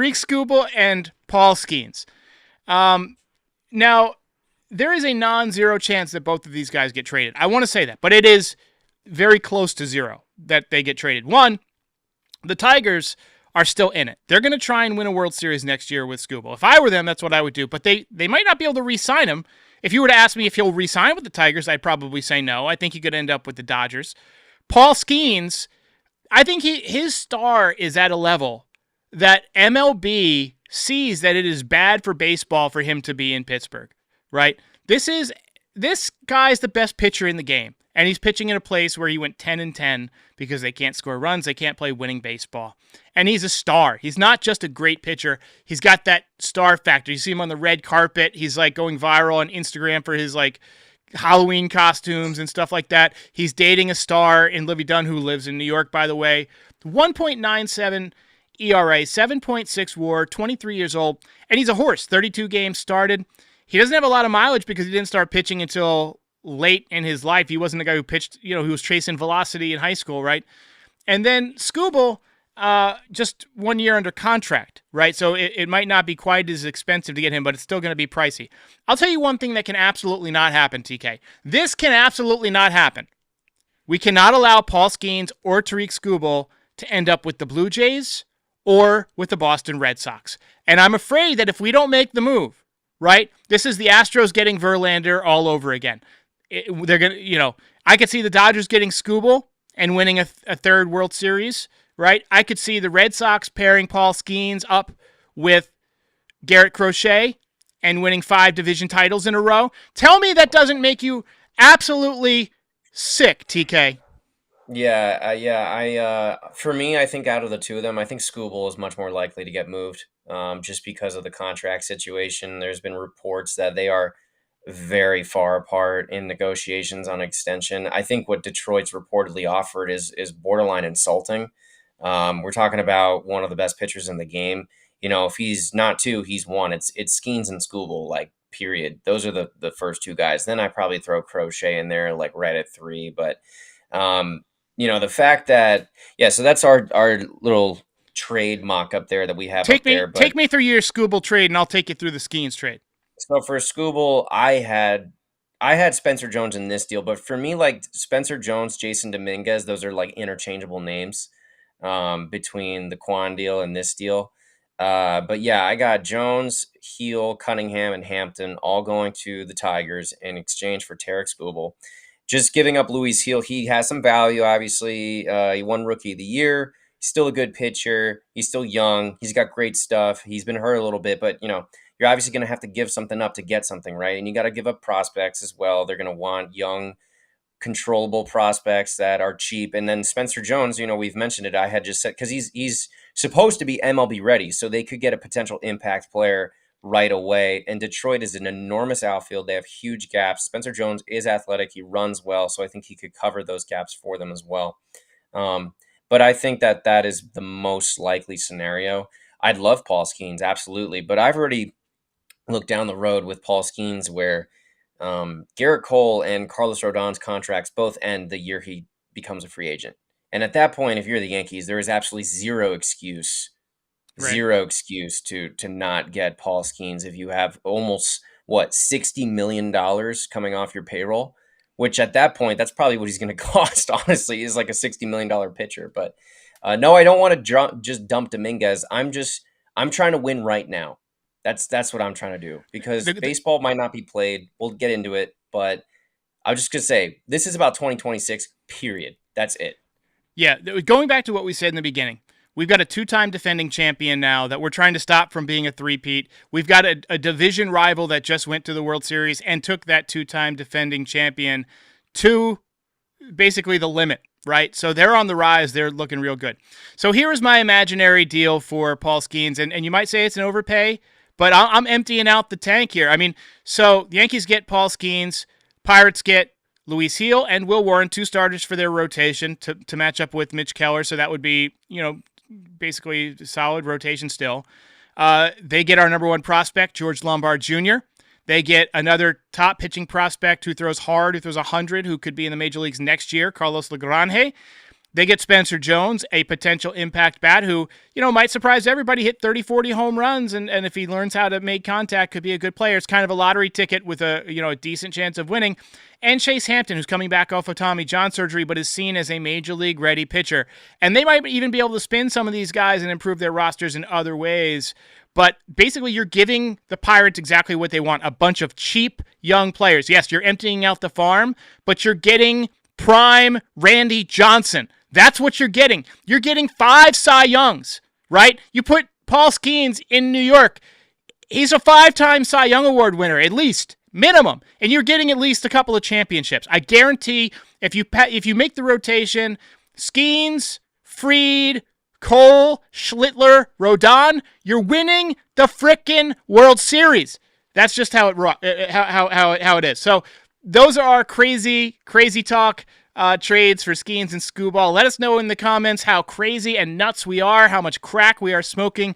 Tarik Skubal and Paul Skenes. Now, there is a non-zero chance that both of these guys get traded. I want to say that, but it is very close to zero that they get traded. One, the Tigers are still in it. They're going to try and win a World Series next year with Skubal. If I were them, that's what I would do. But they might not be able to re-sign him. If you were to ask me if he'll re-sign with the Tigers, I'd probably say no. I think he could end up with the Dodgers. Paul Skenes, I think his star is at a level that MLB sees that it is bad for baseball for him to be in Pittsburgh, right? This guy's the best pitcher in the game. And he's pitching in a place where he went 10-10 because they can't score runs, they can't play winning baseball. And he's a star. He's not just a great pitcher. He's got that star factor. You see him on the red carpet. He's like going viral on Instagram for his like Halloween costumes and stuff like that. He's dating a star in Livy Dunn, who lives in New York, by the way. 1.97 ERA, 7.6 WAR, 23 years old. And he's a horse. 32 games started. He doesn't have a lot of mileage because he didn't start pitching until late in his life. He wasn't the guy who pitched, who was chasing velocity in high school, right? And then Skubal, just 1 year under contract, right? So it might not be quite as expensive to get him, but it's still going to be pricey. I'll tell you one thing that can absolutely not happen, TK. This can absolutely not happen. We cannot allow Paul Skenes or Tarik Skubal to end up with the Blue Jays or with the Boston Red Sox. And I'm afraid that if we don't make the move, right, this is the Astros getting Verlander all over again. They're going to, I could see the Dodgers getting Skubal and winning a third World Series, right? I could see the Red Sox pairing Paul Skenes up with Garrett Crochet and winning 5 division titles in a row. Tell me that doesn't make you absolutely sick, TK. For me, I think out of the two of them, I think Skubal is much more likely to get moved, just because of the contract situation. There's been reports that they are very far apart in negotiations on extension. I think what Detroit's reportedly offered is borderline insulting. We're talking about one of the best pitchers in the game. If he's not 2, he's 1. It's Skenes and Skubal, like, period. Those are the first 2 guys. Then I probably throw Crochet in there, like, right at 3. But the fact that, so that's our little trade mock up there that we have Take there. Take me through your Skubal trade, and I'll take you through the Skenes trade. So for Skubal, I had Spencer Jones in this deal, but for me, like Spencer Jones, Jason Dominguez, those are like interchangeable names between the Quan deal and this deal. But yeah, I got Jones, Heel, Cunningham, and Hampton all going to the Tigers in exchange for Tarik Skubal. Just giving up Luis Heel, he has some value, obviously. He won Rookie of the Year. He's still a good pitcher. He's still young. He's got great stuff. He's been hurt a little bit, but you're obviously going to have to give something up to get something, right? And you got to give up prospects as well. They're going to want young, controllable prospects that are cheap. And then Spencer Jones, we've mentioned it. I had just said, because he's supposed to be MLB ready, so they could get a potential impact player right away. And Detroit is an enormous outfield. They have huge gaps. Spencer Jones is athletic. He runs well, so I think he could cover those gaps for them as well. But I think that is the most likely scenario. I'd love Paul Skenes, absolutely. But I've already looked down the road with Paul Skenes where Garrett Cole and Carlos Rodon's contracts both end the year he becomes a free agent. And at that point, if you're the Yankees, there is absolutely zero excuse to not get Paul Skenes if you have almost, $60 million coming off your payroll, which at that point, that's probably what he's going to cost, honestly, is like a $60 million pitcher. But no, I don't want to just dump Dominguez. I'm trying to win right now. That's what I'm trying to do, because baseball might not be played. We'll get into it, but I was just going to say, this is about 2026, period. That's it. Yeah, going back to what we said in the beginning, we've got a 2-time defending champion now that we're trying to stop from being a three-peat. We've got a division rival that just went to the World Series and took that 2-time defending champion to basically the limit, right? So they're on the rise. They're looking real good. So here is my imaginary deal for Paul Skenes, and you might say it's an overpay, but I'm emptying out the tank here. I mean, so the Yankees get Paul Skenes, Pirates get Luis Heel and Will Warren, 2 starters for their rotation to match up with Mitch Keller, so that would be, basically solid rotation still. They get our number 1 prospect, George Lombard Jr. They get another top pitching prospect who throws hard, who throws 100, who could be in the major leagues next year, Carlos Lagrange. They get Spencer Jones, a potential impact bat who, might surprise everybody, hit 30, 40 home runs, and if he learns how to make contact, could be a good player. It's kind of a lottery ticket with a decent chance of winning. And Chase Hampton, who's coming back off of Tommy John surgery, but is seen as a major league ready pitcher. And they might even be able to spin some of these guys and improve their rosters in other ways. But basically, you're giving the Pirates exactly what they want, a bunch of cheap young players. Yes, you're emptying out the farm, but you're getting prime Randy Johnson. That's what you're getting. You're getting 5 Cy Youngs, right? You put Paul Skenes in New York. He's a 5-time Cy Young Award winner, at least, minimum. And you're getting at least a couple of championships. I guarantee if you make the rotation, Skenes, Fried, Cole, Schlittler, Rodon, you're winning the frickin' World Series. That's just how it is. So those are our crazy talk trades for Skenes and Skubal. Let us know in the comments how crazy and nuts we are, how much crack we are smoking